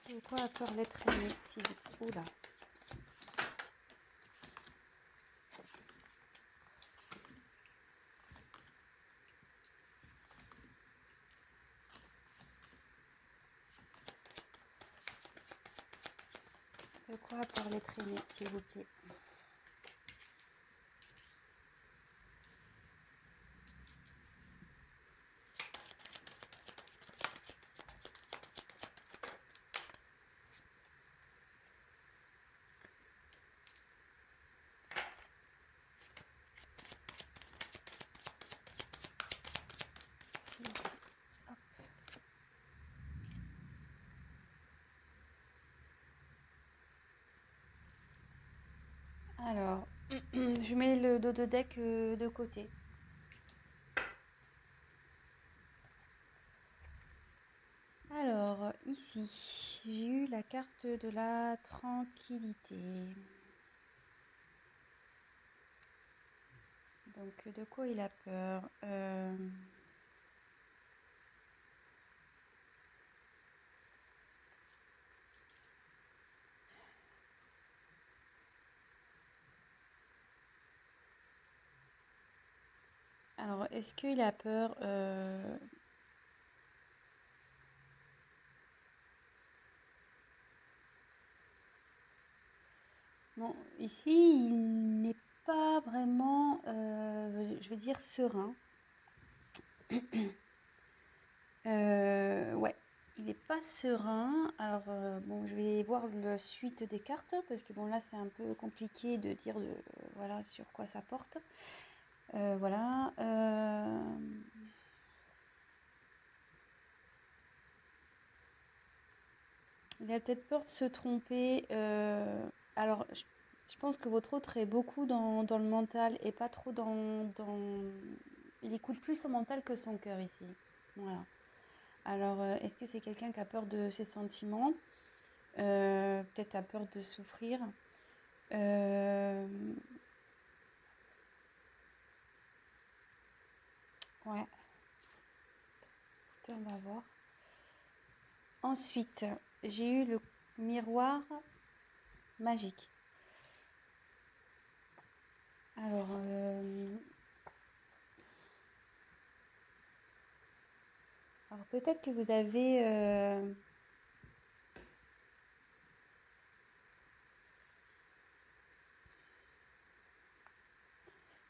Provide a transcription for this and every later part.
De quoi a peur l'être aimé si vous... Oula. De quoi a peur l'être aimé, s'il vous plaît. S'il vous plaît. Hop. Alors, je mets le dos de deck de côté. Alors, ici, j'ai eu la carte de la tranquillité. Donc, de quoi il a peur? Alors, est-ce qu'il a peur Non, ici, il n'est pas vraiment, je veux dire, serein. Ouais, il n'est pas serein. Alors, bon, je vais voir la suite des cartes, parce que bon, là, c'est un peu compliqué de dire voilà, sur quoi ça porte. Voilà. Il a peut-être peur de se tromper. Alors, je pense que votre autre est beaucoup dans le mental et pas trop Il écoute plus son mental que son cœur ici. Voilà. Alors, est-ce que c'est quelqu'un qui a peur de ses sentiments? Peut-être a peur de souffrir. Ouais. Écoutez, on va voir. Ensuite, j'ai eu le miroir magique. Alors, peut-être que vous avez...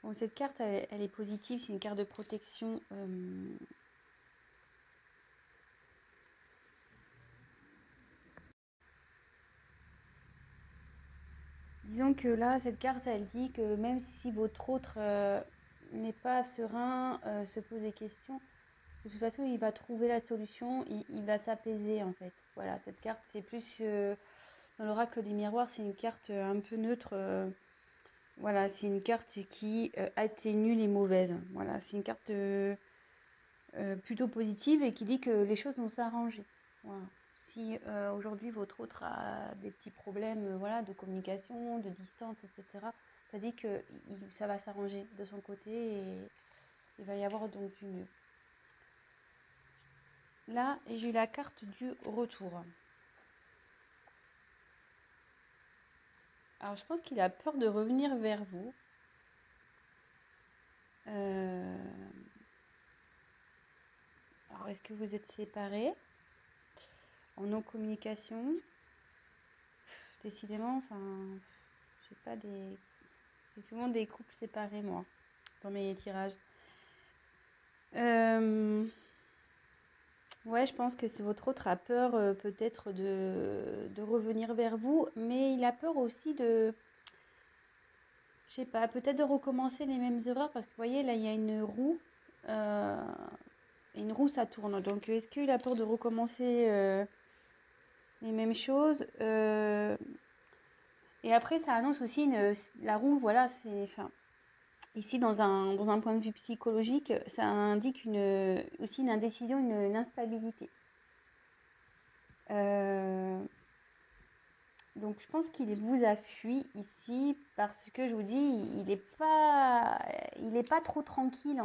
Bon, cette carte, elle est positive, c'est une carte de protection. Disons que là, cette carte, elle dit que même si votre autre n'est pas serein, se pose des questions, de toute façon, il va trouver la solution, il va s'apaiser en fait. Voilà, cette carte, c'est plus dans l'oracle des miroirs, c'est une carte un peu neutre. Voilà, c'est une carte qui atténue les mauvaises. Voilà, c'est une carte plutôt positive et qui dit que les choses vont s'arranger. Voilà. Si aujourd'hui votre autre a des petits problèmes voilà, de communication, de distance, etc., ça dit que ça va s'arranger de son côté et il va y avoir donc du mieux. Là, j'ai eu la carte du retour. Alors, je pense qu'il a peur de revenir vers vous. Alors, est-ce que vous êtes séparés en non-communication? Décidément, enfin, j'ai pas des... J'ai souvent des couples séparés, moi, dans mes tirages. Ouais, je pense que c'est votre autre a peur peut-être de revenir vers vous, mais il a peur aussi de... Je sais pas, peut-être de recommencer les mêmes erreurs, parce que vous voyez, là, il y a une roue. Une roue, ça tourne. Donc, est-ce qu'il a peur de recommencer les mêmes choses Et après, ça annonce aussi la roue, voilà, c'est... Enfin, ici, dans un point de vue psychologique, ça indique aussi une indécision, une instabilité. Donc, je pense qu'il vous a fui ici parce que, je vous dis, il n'est pas trop tranquille.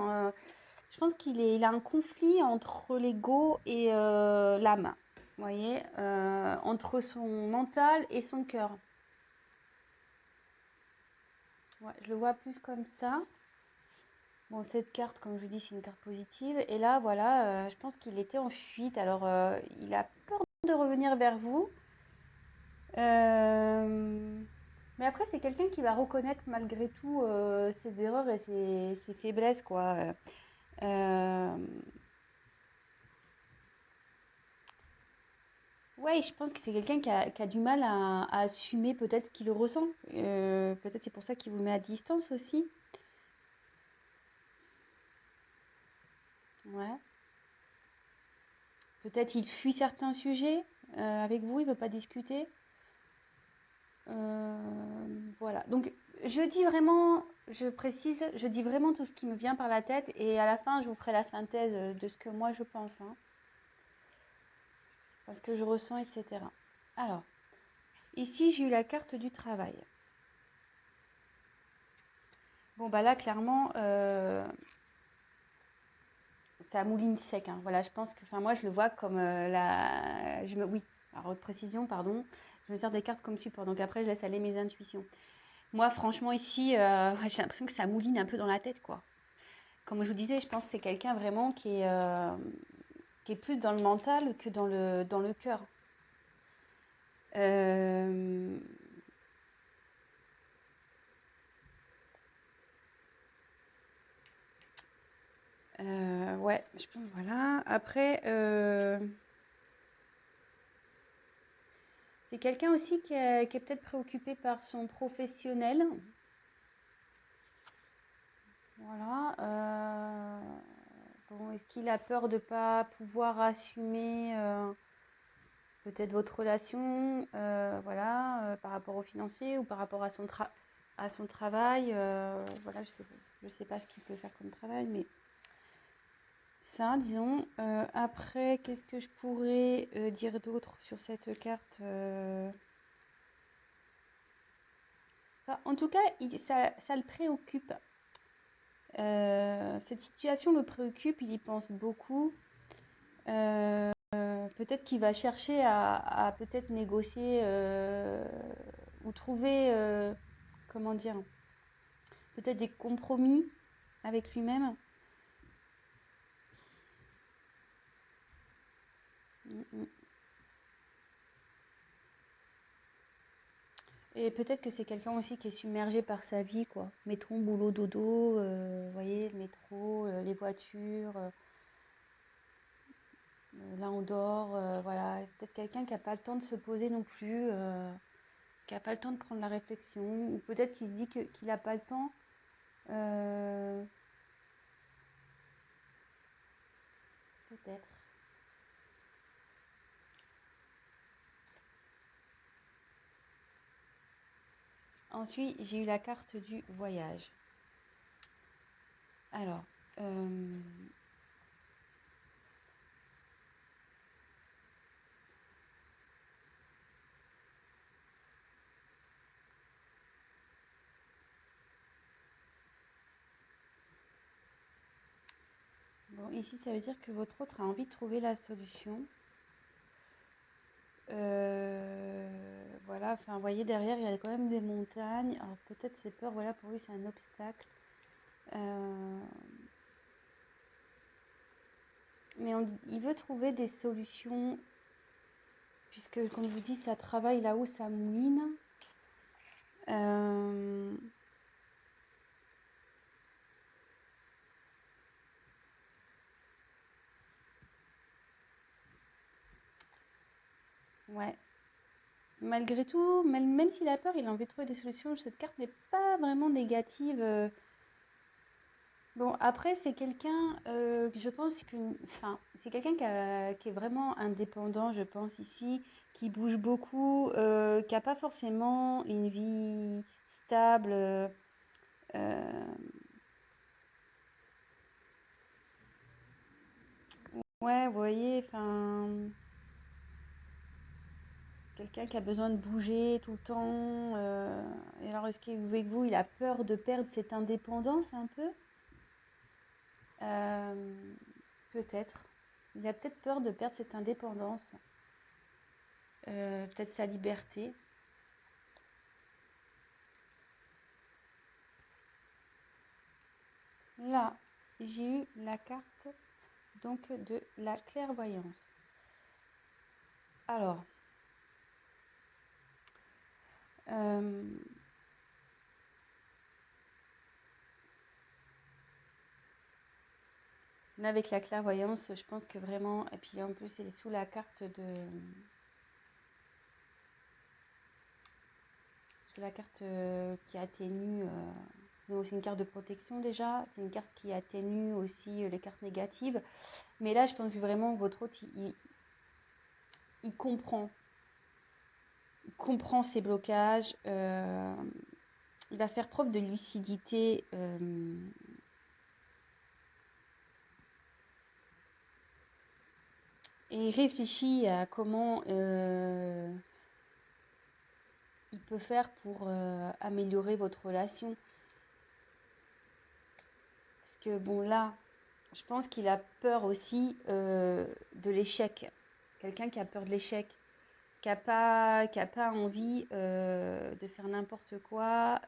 Je pense qu'il a un conflit entre l'ego et l'âme. Vous voyez, entre son mental et son cœur. Ouais, je le vois plus comme ça. Bon, cette carte, comme je vous dis, c'est une carte positive. Et là, voilà, je pense qu'il était en fuite. Alors, il a peur de revenir vers vous. Mais après, c'est quelqu'un qui va reconnaître malgré tout ses erreurs et ses faiblesses, quoi. Ouais, je pense que c'est quelqu'un qui a du mal à assumer peut-être ce qu'il ressent. Peut-être c'est pour ça qu'il vous met à distance aussi. Ouais. Peut-être il fuit certains sujets avec vous, il veut pas discuter. Voilà. Donc, je dis vraiment, je précise, je dis vraiment tout ce qui me vient par la tête et à la fin, je vous ferai la synthèse de ce que moi je pense, hein, parce que je ressens, etc. Alors, ici, j'ai eu la carte du travail. Bon, bah là, clairement, ça mouline sec, hein. Voilà, je pense que, enfin, moi, je le vois comme oui, alors, haute précision, pardon. Je me sers des cartes comme support, donc après, je laisse aller mes intuitions. Moi, franchement, ici, j'ai l'impression que ça mouline un peu dans la tête, quoi. Comme je vous disais, je pense que c'est quelqu'un vraiment qui est plus dans le mental que dans le cœur. Ouais, je pense, voilà. Après, c'est quelqu'un aussi qui est peut-être préoccupé par son professionnel. Voilà. Bon, est-ce qu'il a peur de ne pas pouvoir assumer peut-être votre relation, voilà, par rapport au financier ou par rapport à son travail, voilà, je sais pas ce qu'il peut faire comme travail, mais ça, disons. Après, qu'est-ce que je pourrais dire d'autre sur cette carte enfin, en tout cas, ça le préoccupe. Cette situation le préoccupe, il y pense beaucoup. Peut-être qu'il va chercher à peut-être négocier ou trouver, comment dire, peut-être des compromis avec lui-même. Et peut-être que c'est quelqu'un aussi qui est submergé par sa vie, quoi. Métro, boulot, dodo, vous voyez, le métro, les voitures, là on dort, voilà. C'est peut-être quelqu'un qui n'a pas le temps de se poser non plus, qui n'a pas le temps de prendre la réflexion, ou peut-être qu'il se dit qu'il n'a pas le temps. Peut-être. Ensuite, j'ai eu la carte du voyage. Alors, bon, ici, ça veut dire que votre autre a envie de trouver la solution. Voilà, enfin, vous voyez, derrière, il y a quand même des montagnes. Alors, peut-être ses peurs, voilà, pour lui, c'est un obstacle. Mais il veut trouver des solutions, puisque, comme je vous dis, ça travaille là-haut, ça mouline. Ouais. Malgré tout, même s'il a peur, il a envie de trouver des solutions. Cette carte n'est pas vraiment négative. Bon, après, c'est quelqu'un, je pense que, enfin, c'est quelqu'un qui est vraiment indépendant, je pense, ici, qui bouge beaucoup, qui n'a pas forcément une vie stable. Ouais, vous voyez, enfin, quelqu'un qui a besoin de bouger tout le temps. Et alors, est-ce qu'avec vous, il a peur de perdre cette indépendance un peu? Peut-être. Il a peut-être peur de perdre cette indépendance. peut-être sa liberté. Là, j'ai eu la carte donc de la clairvoyance. Alors, là, avec la clairvoyance, je pense que vraiment, et puis en plus, elle est sous la carte de... Sous la carte qui atténue... c'est une carte de protection déjà, c'est une carte qui atténue aussi les cartes négatives. Mais là, je pense que vraiment, votre hôte, il comprend. Il comprend ses blocages. Il va faire preuve de lucidité. Et il réfléchit à comment il peut faire pour améliorer votre relation. Parce que bon là, je pense qu'il a peur aussi de l'échec. Quelqu'un qui a peur de l'échec, qui n'a pas envie de faire n'importe quoi.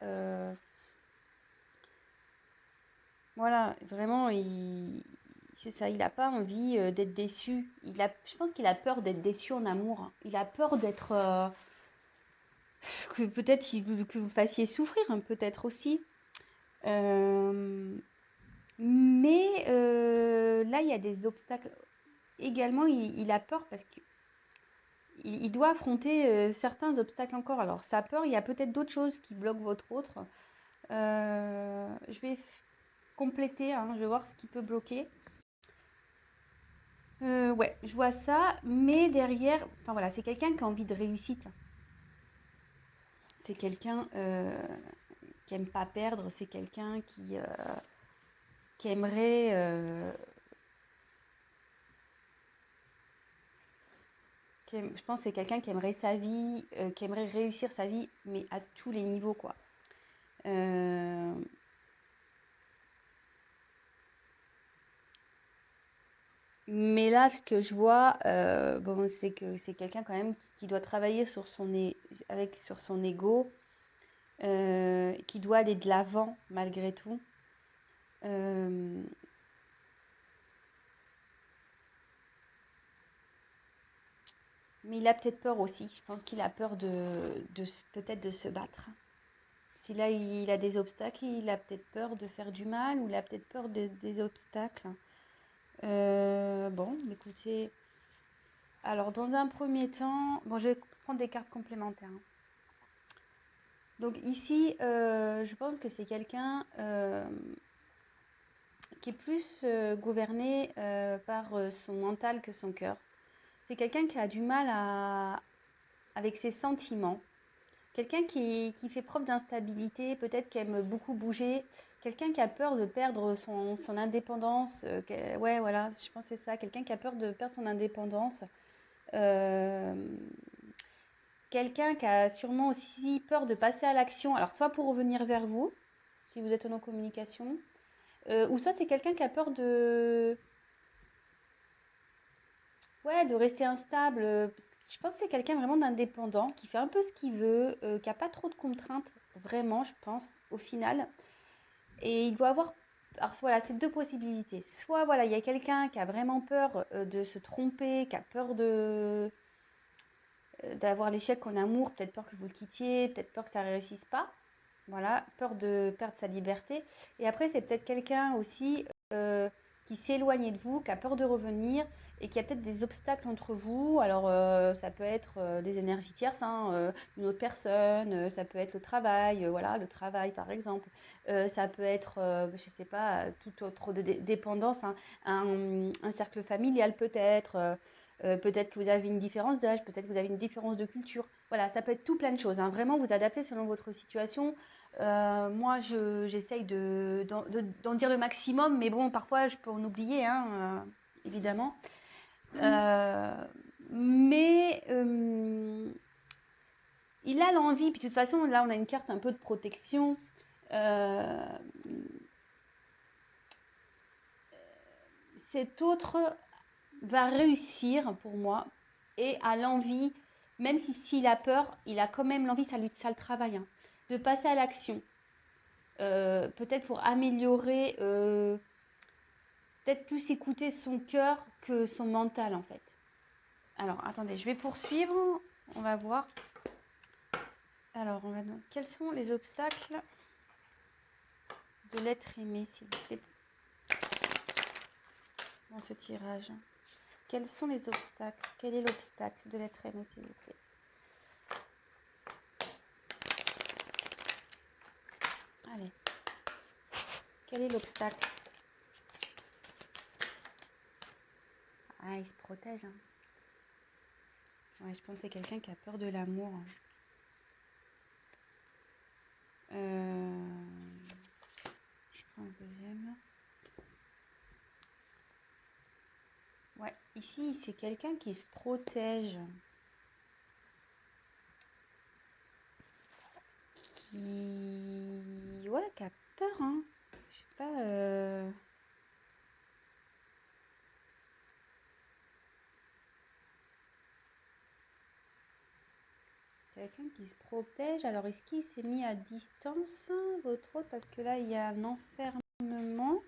Voilà, vraiment, c'est ça, il n'a pas envie d'être déçu. Je pense qu'il a peur d'être déçu en amour. Il a peur d'être... que peut-être que vous fassiez souffrir, hein, peut-être aussi. Mais là, il y a des obstacles. Également, il a peur parce qu'il doit affronter certains obstacles encore. Alors, sa peur, il y a peut-être d'autres choses qui bloquent votre autre. Je vais compléter, hein, je vais voir ce qui peut bloquer. Ouais, je vois ça, mais derrière, enfin voilà, c'est quelqu'un qui a envie de réussite. C'est quelqu'un qui aime pas perdre, c'est quelqu'un qui aimerait je pense que c'est quelqu'un qui aimerait sa vie, qui aimerait réussir sa vie, mais à tous les niveaux, quoi. Mais là, ce que je vois, bon, c'est que c'est quelqu'un quand même qui doit travailler sur son ego, qui doit aller de l'avant malgré tout. Mais il a peut-être peur aussi. Je pense qu'il a peur peut-être de se battre. Si là il a des obstacles, il a peut-être peur de faire du mal ou il a peut-être peur des obstacles. Bon, écoutez. Alors, dans un premier temps, bon, je vais prendre des cartes complémentaires. Donc ici, je pense que c'est quelqu'un qui est plus gouverné par son mental que son cœur. C'est quelqu'un qui a du mal avec ses sentiments. Quelqu'un qui fait preuve d'instabilité, peut-être qui aime beaucoup bouger. Quelqu'un qui a peur de perdre son indépendance. Ouais, voilà, je pense que c'est ça. Quelqu'un qui a peur de perdre son indépendance. Quelqu'un qui a sûrement aussi peur de passer à l'action. Alors, soit pour revenir vers vous, si vous êtes en communication, ou soit c'est quelqu'un qui a peur de rester instable. Je pense que c'est quelqu'un vraiment d'indépendant, qui fait un peu ce qu'il veut, qui n'a pas trop de contraintes, vraiment, je pense, au final. Et il doit avoir... Alors voilà, c'est deux possibilités. Soit voilà, il y a quelqu'un qui a vraiment peur de se tromper, qui a peur d'avoir l'échec en amour, peut-être peur que vous le quittiez, peut-être peur que ça ne réussisse pas. Voilà, peur de perdre sa liberté. Et après, c'est peut-être quelqu'un aussi qui s'est éloigné de vous, qui a peur de revenir et qui a peut-être des obstacles entre vous. Alors, ça peut être des énergies tierces, hein, une autre personne, ça peut être le travail, voilà, le travail par exemple. Ça peut être, je ne sais pas, toute autre dépendance, hein, un cercle familial peut-être. Peut-être que vous avez une différence d'âge, peut-être que vous avez une différence de culture. Voilà, ça peut être tout plein de choses, hein. Vraiment, vous adaptez selon votre situation. Moi, j'essaye d'en dire le maximum, mais bon, parfois, je peux en oublier, hein, évidemment. Mais il a l'envie, puis de toute façon, là, on a une carte un peu de protection. Cet autre va réussir pour moi et a l'envie même si s'il a peur, il a quand même l'envie, ça le travaille, hein, de passer à l'action. Peut-être pour améliorer, peut-être plus écouter son cœur que son mental en fait. Alors, attendez, je vais poursuivre. On va voir. Alors, quels sont les obstacles de l'être aimé, s'il vous plaît, dans ce tirage? Quels sont les obstacles? Quel est l'obstacle de l'être aimé, s'il vous plaît? Allez. Quel est l'obstacle? Ah, il se protège. Hein. Ouais, je pense que c'est quelqu'un qui a peur de l'amour. Je prends le deuxième. Ouais, ici, c'est quelqu'un qui se protège. Qui a peur, hein. Je sais pas. Quelqu'un qui se protège. Alors, est-ce qu'il s'est mis à distance, votre autre? Parce que là, il y a un enfermement.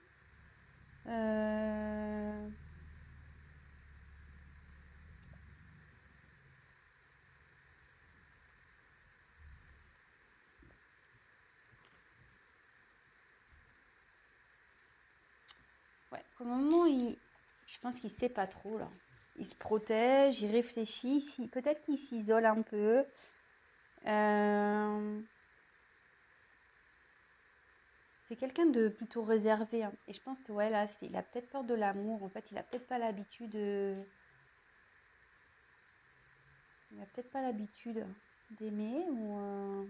Ouais, pour le moment, je pense qu'il ne sait pas trop, là. Il se protège, il réfléchit. Peut-être qu'il s'isole un peu. C'est quelqu'un de plutôt réservé. Hein. Et je pense que, ouais, là, il a peut-être peur de l'amour. En fait, il n'a peut-être pas l'habitude... Il n'a peut-être pas l'habitude d'aimer ou...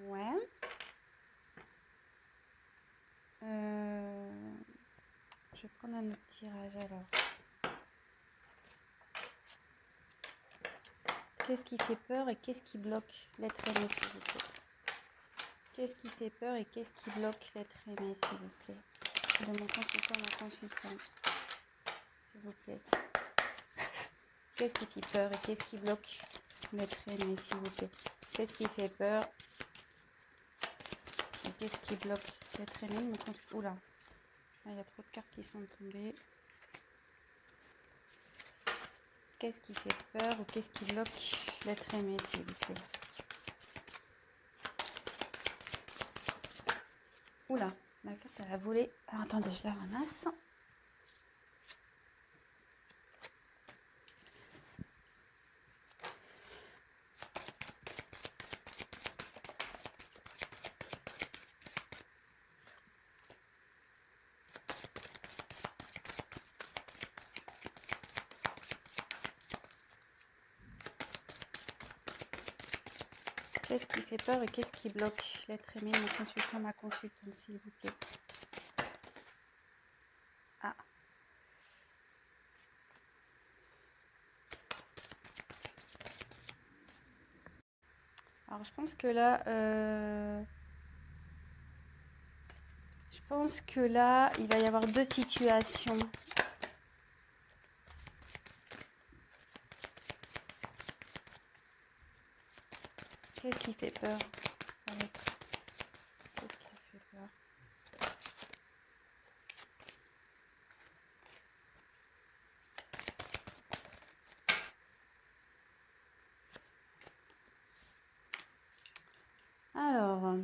Ouais. Je vais prendre un autre tirage alors. Qu'est-ce qui fait peur et qu'est-ce qui bloque l'être aimé, s'il vous plaît? Qu'est-ce qui fait peur et qu'est-ce qui bloque l'être aimé, s'il vous plaît? De mon consultant, ma consultance, s'il vous plaît. Qu'est-ce qui fait peur et qu'est-ce qui bloque l'être aimé, s'il vous plaît? Qu'est-ce qui fait peur et qu'est-ce qui bloque l'être aimé? Mon consultant. Oula, il y a trop de cartes qui sont tombées. Qu'est-ce qui fait peur ou qu'est-ce qui bloque l'être aimé, s'il vous plaît? Oula, la carte elle a volé. Alors, attendez, je la ramasse. Qu'est-ce qui fait peur et qu'est-ce qui bloque l'être aimé, mon consultant, ma consultante, s'il vous plaît? Ah. Alors, je pense que là... Je pense que là, il va y avoir deux situations. Qu'est-ce qui fait peur? Qu'est-ce qui fait peur? Alors...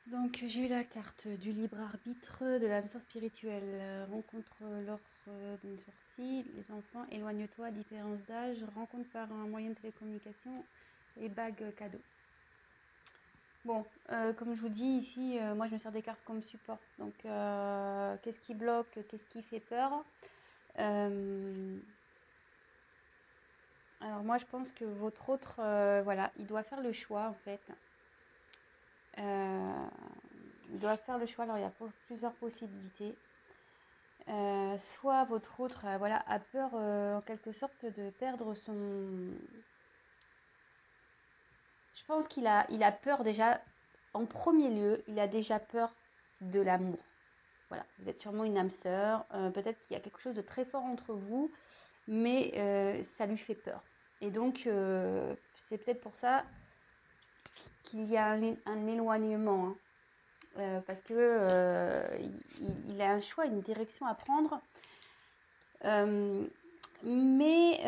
Donc j'ai eu la carte du libre arbitre, de la mission spirituelle, rencontre lors d'une sortie, les enfants, éloigne-toi, différence d'âge, rencontre par un moyen de télécommunication et bague cadeau. Bon, comme je vous dis ici, moi je me sers des cartes comme support. Donc qu'est-ce qui bloque, qu'est-ce qui fait peur? Alors moi, je pense que votre autre, voilà, il doit faire le choix, en fait. Il doit faire le choix, alors il y a plusieurs possibilités. Soit votre autre, voilà, a peur, en quelque sorte, de perdre son... Je pense il a peur déjà, en premier lieu, il a déjà peur de l'amour. Voilà, vous êtes sûrement une âme sœur, peut-être qu'il y a quelque chose de très fort entre vous, mais ça lui fait peur. Et donc, c'est peut-être pour ça qu'il y a un éloignement, hein. Parce que il a un choix, une direction à prendre. Mais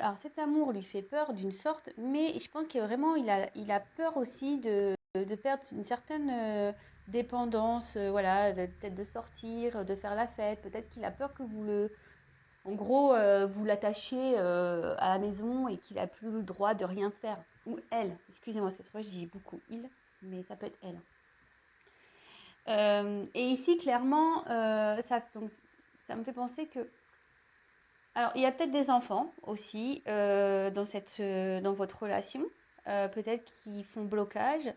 alors cet amour lui fait peur d'une sorte, mais je pense que vraiment il a peur aussi de perdre une certaine dépendance, voilà, peut-être de sortir, de faire la fête. Peut-être qu'il a peur que en gros, vous l'attachiez à la maison et qu'il a plus le droit de rien faire. Ou elle, excusez-moi, c'est vrai, je dis beaucoup il, mais ça peut être elle. Et ici, clairement, donc, ça me fait penser que... Alors, il y a peut-être des enfants aussi dans votre relation, peut-être qui font blocage,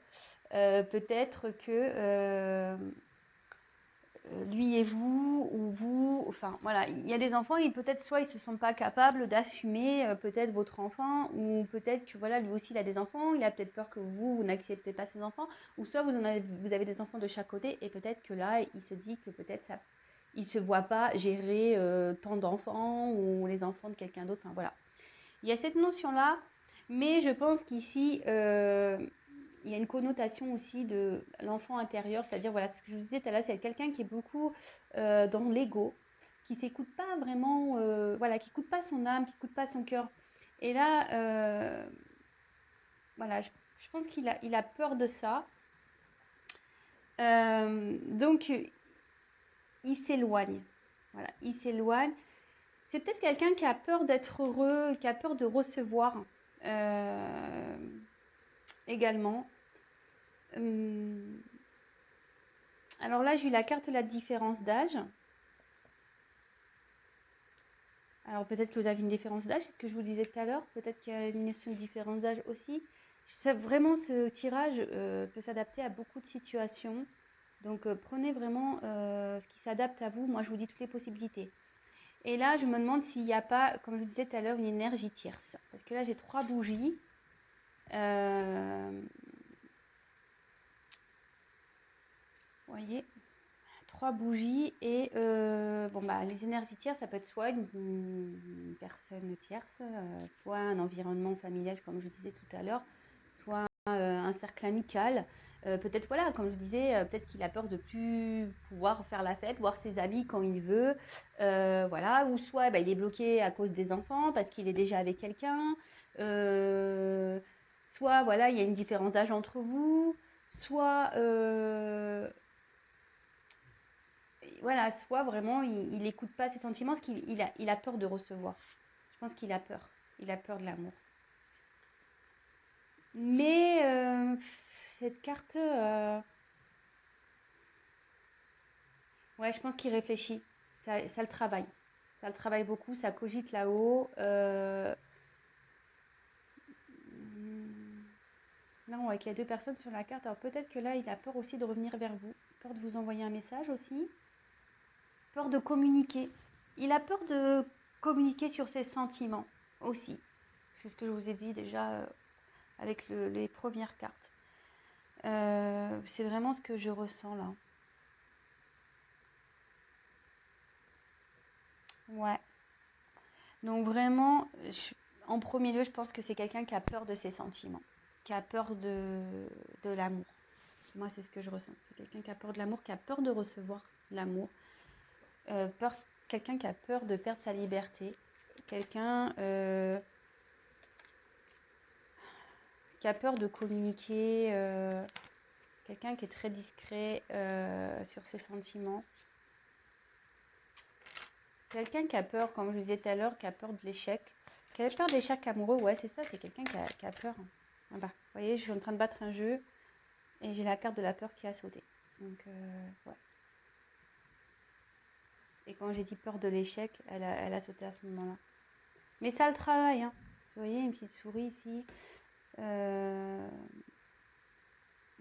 peut-être que lui et vous, ou vous, enfin voilà, il y a des enfants, et peut-être soit ils se sont pas capables d'assumer peut-être votre enfant, ou peut-être que voilà, lui aussi il a des enfants, il a peut-être peur que vous n'acceptez pas ses enfants, ou soit vous avez des enfants de chaque côté, et peut-être que là, il se dit que peut-être ça, il se voit pas gérer tant d'enfants, ou les enfants de quelqu'un d'autre, enfin voilà. Il y a cette notion-là, mais je pense qu'ici, il y a une connotation aussi de l'enfant intérieur, c'est-à-dire, voilà, ce que je vous disais tout à l'heure, c'est quelqu'un qui est beaucoup dans l'ego, qui s'écoute pas vraiment, voilà, qui écoute pas son âme, qui écoute pas son cœur. Et là, voilà, je pense il a peur de ça. Donc, il s'éloigne. Voilà, il s'éloigne. C'est peut-être quelqu'un qui a peur d'être heureux, qui a peur de recevoir également. Alors là, j'ai eu la carte de la différence d'âge. Alors peut-être que vous avez une différence d'âge, c'est ce que je vous disais tout à l'heure. Peut-être qu'il y a une notion de différence d'âge aussi. Vraiment, ce tirage peut s'adapter à beaucoup de situations. Donc prenez vraiment ce qui s'adapte à vous. Moi, je vous dis toutes les possibilités. Et là, je me demande s'il n'y a pas, comme je vous disais tout à l'heure, une énergie tierce. Parce que là, j'ai 3 bougies. Vous voyez, 3 bougies et bon bah les énergies tierces, ça peut être soit une personne tierce, soit un environnement familial comme je disais tout à l'heure, soit un cercle amical. Peut-être voilà, comme je disais, peut-être qu'il a peur de plus pouvoir faire la fête, voir ses amis quand il veut, voilà, ou soit bah, il est bloqué à cause des enfants parce qu'il est déjà avec quelqu'un, soit voilà, il y a une différence d'âge entre vous, soit voilà, soit vraiment il n'écoute pas ses sentiments parce qu'il a peur de recevoir. Je pense qu'il a peur. Il a peur de l'amour. Mais cette carte, ouais, je pense qu'il réfléchit. Ça le travaille. Ça le travaille beaucoup, ça cogite là-haut. Non, ouais, qu'il y a 2 personnes sur la carte. Alors peut-être que là, il a peur aussi de revenir vers vous. Peur de vous envoyer un message aussi. Peur de communiquer. Il a peur de communiquer sur ses sentiments aussi. C'est ce que je vous ai dit déjà avec les premières cartes. C'est vraiment ce que je ressens là. Ouais. Donc vraiment, en premier lieu, je pense que c'est quelqu'un qui a peur de ses sentiments, qui a peur de l'amour. Moi, c'est ce que je ressens. C'est quelqu'un qui a peur de l'amour, qui a peur de recevoir l'amour. Quelqu'un qui a peur de perdre sa liberté. Quelqu'un qui a peur de communiquer. Quelqu'un qui est très discret sur ses sentiments. Quelqu'un qui a peur, comme je vous disais tout à l'heure, qui a peur de l'échec. Qui a peur de l'échec amoureux, ouais, c'est ça, c'est quelqu'un qui a peur. Ah bah, vous voyez, je suis en train de battre un jeu et j'ai la carte de la peur qui a sauté. Donc, ouais. Et quand j'ai dit peur de l'échec, elle a sauté à ce moment-là. Mais ça le travaille, hein. Vous voyez, une petite souris ici.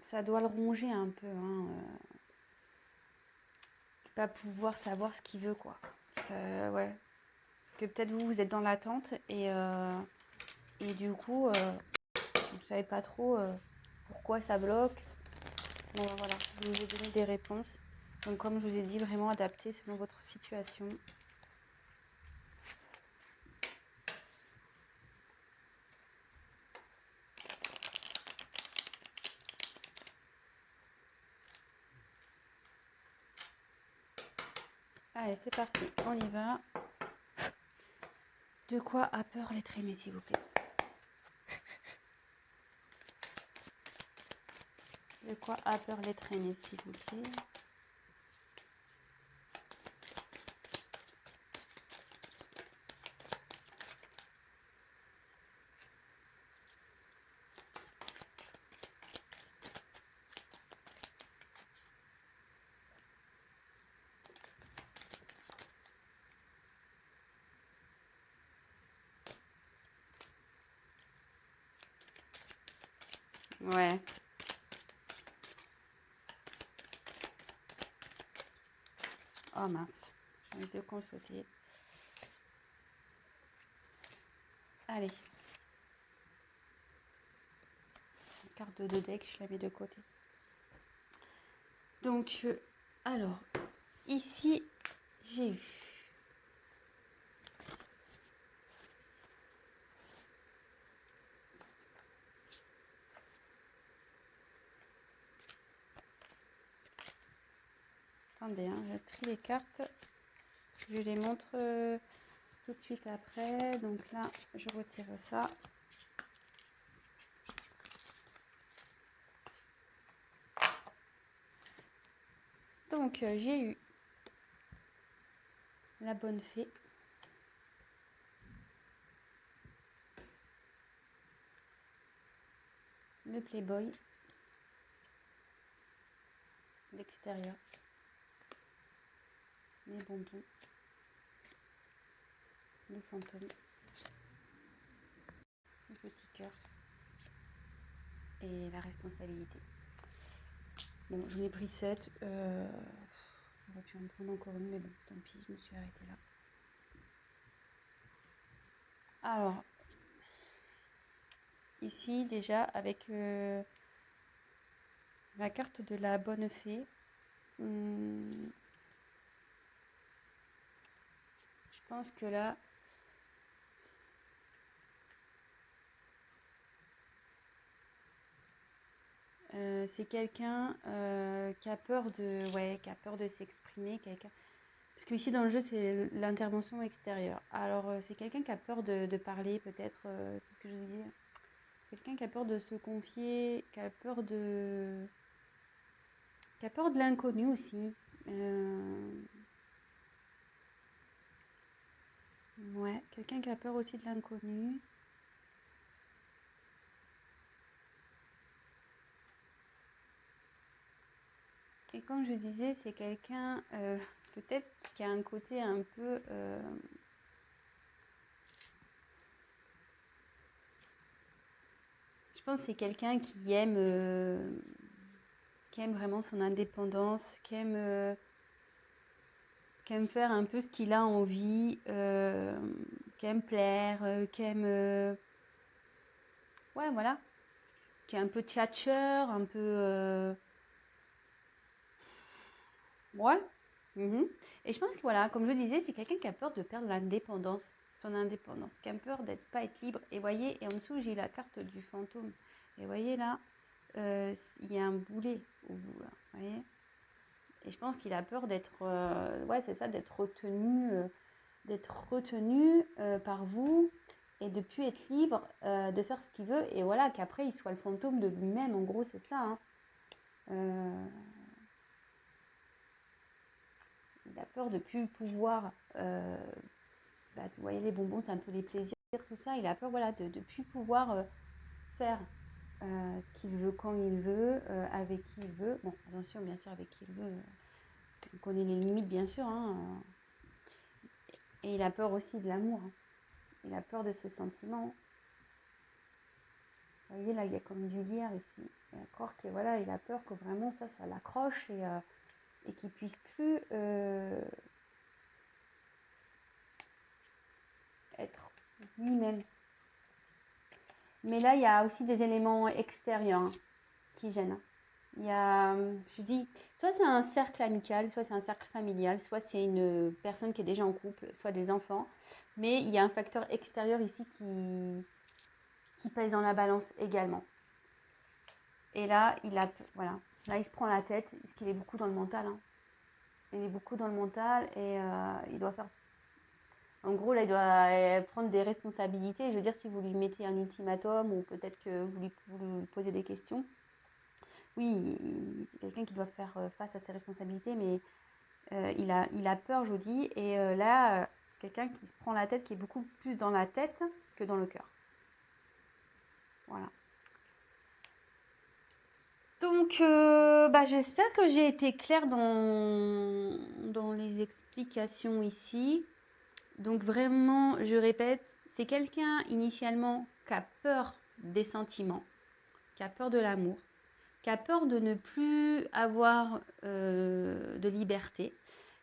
Ça doit le ronger un peu. Hein, pas pouvoir savoir ce qu'il veut, quoi. Ouais. Parce que peut-être vous êtes dans l'attente et du coup, vous savez pas trop pourquoi ça bloque. Bon, voilà, je vous ai donné des réponses. Donc, comme je vous ai dit, vraiment adapté selon votre situation. Allez, c'est parti, on y va. De quoi a peur l'être aimé, s'il vous plaît? De quoi a peur l'être aimé, s'il vous plaît? Ouais. Oh mince, j'ai envie de consulter. Allez. Carte de deck, je la mets de côté. Donc, alors, ici, j'ai eu attendez, hein, je trie les cartes. Je les montre tout de suite après. Donc là, je retire ça. Donc, j'ai eu la bonne fée. Le playboy. L'extérieur. Les bonbons. Le fantôme. Le petit cœur. Et la responsabilité. Bon, j'en ai pris 7. J'aurais pu en prendre encore une, mais bon, tant pis, je me suis arrêtée là. Alors, ici, déjà, avec la carte de la bonne fée, je pense que là, c'est quelqu'un qui a peur de s'exprimer, quelqu'un. Parce que ici dans le jeu c'est l'intervention extérieure. Alors c'est quelqu'un qui a peur de parler peut-être, c'est ce que je vous disais. Quelqu'un qui a peur de se confier, qui a peur de l'inconnu aussi. Ouais, quelqu'un qui a peur aussi de l'inconnu. Et comme je disais, c'est quelqu'un peut-être qui a un côté un peu je pense que c'est quelqu'un qui aime vraiment son indépendance, qui aime faire un peu ce qu'il a envie, qui aime plaire, qui aime ouais voilà, qui est un peu tchatcheur, un peu ouais. Et je pense que voilà, comme je disais, c'est quelqu'un qui a peur de perdre l'indépendance, son indépendance, qui a peur d'être pas être libre. Et voyez, et en dessous j'ai la carte du fantôme. Et voyez là, il y a un boulet au bout là, voyez. Et je pense qu'il a peur d'être, ouais c'est ça, d'être retenu par vous et de plus être libre de faire ce qu'il veut. Et voilà, qu'après il soit le fantôme de lui-même. En gros, c'est ça. Hein. Il a peur de plus pouvoir. Vous voyez, les bonbons, c'est un peu les plaisirs, tout ça. Il a peur, voilà, de plus pouvoir faire ce qu'il veut quand il veut, avec qui il veut. Bon, attention, bien sûr, avec qui il veut. On connaît les limites, bien sûr. Hein. Et il a peur aussi de l'amour. Hein. Il a peur de ses sentiments. Vous voyez, là, il y a comme du lierre ici. D'accord, que voilà, il a peur que vraiment ça l'accroche et qu'il puisse plus être lui-même. Mais là, il y a aussi des éléments extérieurs hein, qui gênent. Il y a, je dis, soit c'est un cercle amical, soit c'est un cercle familial, soit c'est une personne qui est déjà en couple, soit des enfants. Mais il y a un facteur extérieur ici qui pèse dans la balance également. Et là, voilà, là, il se prend la tête, parce qu'il est beaucoup dans le mental. Hein. Il est beaucoup dans le mental et il doit faire... En gros, là, il doit prendre des responsabilités. Je veux dire, si vous lui mettez un ultimatum ou peut-être que vous lui posez des questions, oui, c'est quelqu'un qui doit faire face à ses responsabilités, mais il a peur, je vous dis. Et là, quelqu'un qui se prend la tête, qui est beaucoup plus dans la tête que dans le cœur. Voilà. Donc, j'espère que j'ai été claire dans les explications ici. Donc vraiment, je répète, c'est quelqu'un initialement qui a peur des sentiments, qui a peur de l'amour, qui a peur de ne plus avoir de liberté.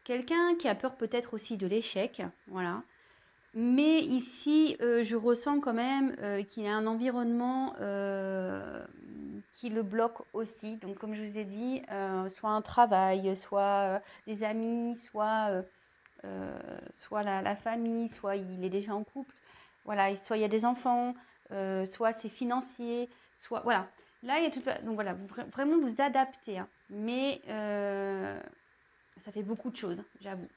Quelqu'un qui a peur peut-être aussi de l'échec, voilà. Mais ici, je ressens quand même qu'il y a un environnement qui le bloque aussi. Donc, comme je vous ai dit, soit un travail, soit des amis, soit la famille, soit il est déjà en couple. Voilà, soit il y a des enfants, soit c'est financier, soit... Voilà. Là, il y a tout... Donc, voilà, vraiment vous adaptez. Hein. Mais ça fait beaucoup de choses, j'avoue.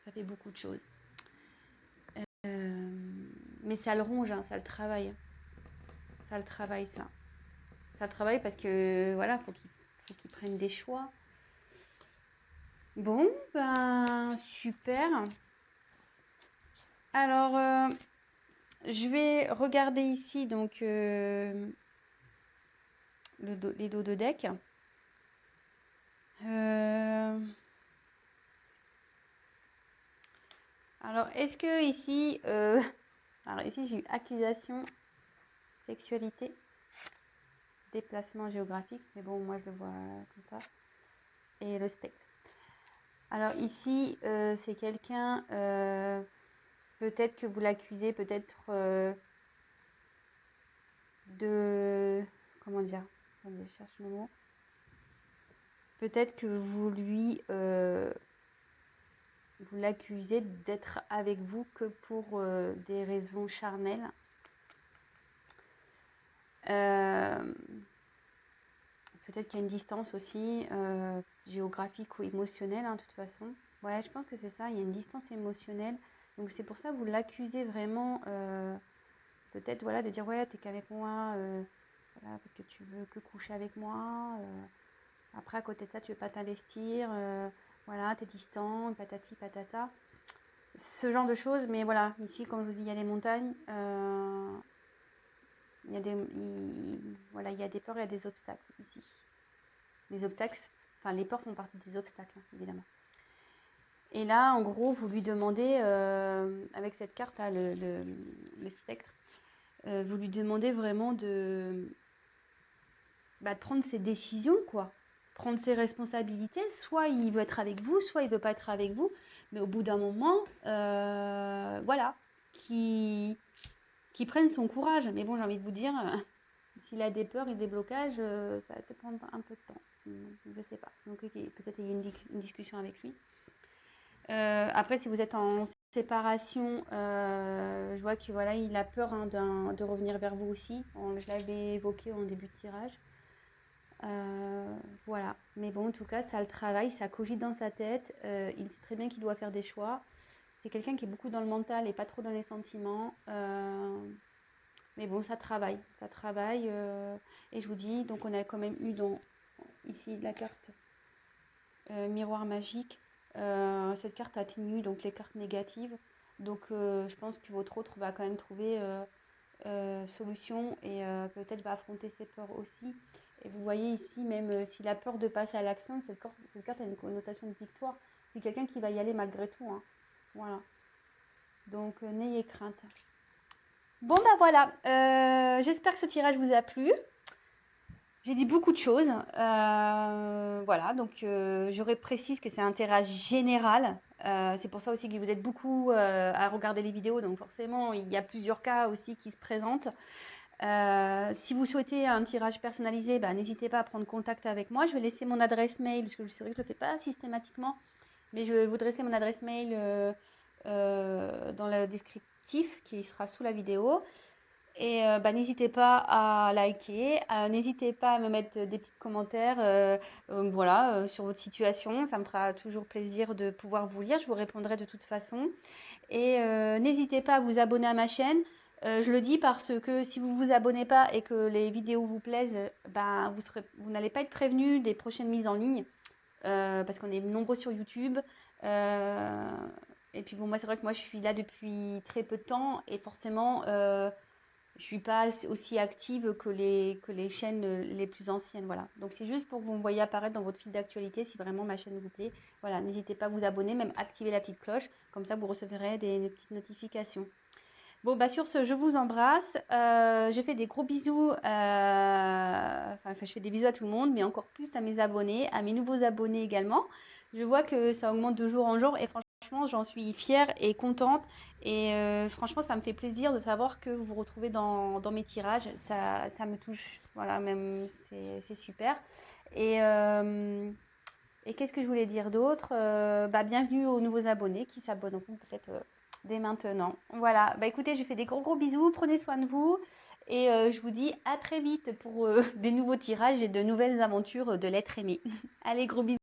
Ça fait beaucoup de choses. Mais ça le ronge, hein, ça le travaille. Ça le travaille, ça. Ça le travaille parce que, voilà, faut qu'il prenne des choix. Bon, super. Alors, je vais regarder ici, donc, les dos de deck. Alors, est-ce que ici... alors, ici, j'ai eu accusation, sexualité, déplacement géographique. Mais bon, moi, je le vois comme ça. Et le spectre. Alors ici, c'est quelqu'un, peut-être que vous l'accusez, peut-être de... Comment dire? Attendez, je cherche le mot. Peut-être que vous l'accusez d'être avec vous que pour des raisons charnelles. Peut-être qu'il y a une distance aussi, géographique ou émotionnelle, hein, de toute façon. Ouais, je pense que c'est ça, il y a une distance émotionnelle. Donc c'est pour ça que vous l'accusez vraiment, peut-être voilà, de dire ouais, t'es qu'avec moi, voilà, parce que tu veux que coucher avec moi. Après, à côté de ça, tu veux pas t'investir, voilà, t'es distant, patati patata. Ce genre de choses, mais voilà, ici, comme je vous dis, il y a les montagnes, il y a voilà, il y a des peurs, il y a des obstacles ici. Les obstacles, enfin les peurs font partie des obstacles, hein, évidemment. Et là, en gros, vous lui demandez, avec cette carte, là, le spectre, vous lui demandez vraiment de prendre ses décisions, quoi. Prendre ses responsabilités. Soit il veut être avec vous, soit il veut pas être avec vous. Mais au bout d'un moment, voilà, qui prenne son courage. Mais bon, j'ai envie de vous dire, s'il a des peurs et des blocages, ça va peut-être prendre un peu de temps. Je sais pas. Donc peut-être il y a une discussion avec lui. Après, si vous êtes en séparation, je vois que voilà, il a peur hein, de revenir vers vous aussi. Je l'avais évoqué en début de tirage. Voilà. Mais bon, en tout cas, ça le travaille, ça cogite dans sa tête. Il sait très bien qu'il doit faire des choix. C'est quelqu'un qui est beaucoup dans le mental et pas trop dans les sentiments. Mais bon, ça travaille. Ça travaille. Et je vous dis, donc on a quand même eu ici la carte miroir magique. Cette carte atténue donc les cartes négatives. Donc je pense que votre autre va quand même trouver solution et peut-être va affronter ses peurs aussi. Et vous voyez ici, même s'il a peur de passer à l'action, cette carte a une connotation de victoire. C'est quelqu'un qui va y aller malgré tout. Hein. Voilà. Donc n'ayez crainte. Bon, bah voilà. J'espère que ce tirage vous a plu. J'ai dit beaucoup de choses. Voilà, donc je précise que c'est un tirage général. C'est pour ça aussi que vous êtes beaucoup à regarder les vidéos. Donc forcément, il y a plusieurs cas aussi qui se présentent. Si vous souhaitez un tirage personnalisé, bah, n'hésitez pas à prendre contact avec moi. Je vais laisser mon adresse mail, parce que c'est vrai que je ne le fais pas systématiquement. Mais je vais vous dresser mon adresse mail dans le descriptif qui sera sous la vidéo. Et bah, n'hésitez pas à liker, n'hésitez pas à me mettre des petits commentaires voilà, sur votre situation. Ça me fera toujours plaisir de pouvoir vous lire. Je vous répondrai de toute façon. Et n'hésitez pas à vous abonner à ma chaîne. Je le dis parce que si vous ne vous abonnez pas et que les vidéos vous plaisent, ben, vous n'allez pas être prévenu des prochaines mises en ligne. Parce qu'on est nombreux sur YouTube. Et puis bon, moi c'est vrai que moi je suis là depuis très peu de temps et forcément je suis pas aussi active que les chaînes les plus anciennes, voilà. Donc c'est juste pour que vous me voyez apparaître dans votre fil d'actualité si vraiment ma chaîne vous plaît. Voilà, n'hésitez pas à vous abonner, même activer la petite cloche, comme ça vous recevrez des petites notifications. Bon, bah sur ce, je vous embrasse. Je fais des gros bisous. Enfin, je fais des bisous à tout le monde, mais encore plus à mes abonnés, à mes nouveaux abonnés également. Je vois que ça augmente de jour en jour et franchement, j'en suis fière et contente. Et franchement, ça me fait plaisir de savoir que vous vous retrouvez dans mes tirages. Ça me touche. Voilà, même, c'est super. Et, et qu'est-ce que je voulais dire d'autre? Bah, bienvenue aux nouveaux abonnés qui s'abonneront peut-être dès maintenant. Voilà, bah écoutez, je vous fais des gros bisous, prenez soin de vous et je vous dis à très vite pour des nouveaux tirages et de nouvelles aventures de l'être aimé. Allez, gros bisous.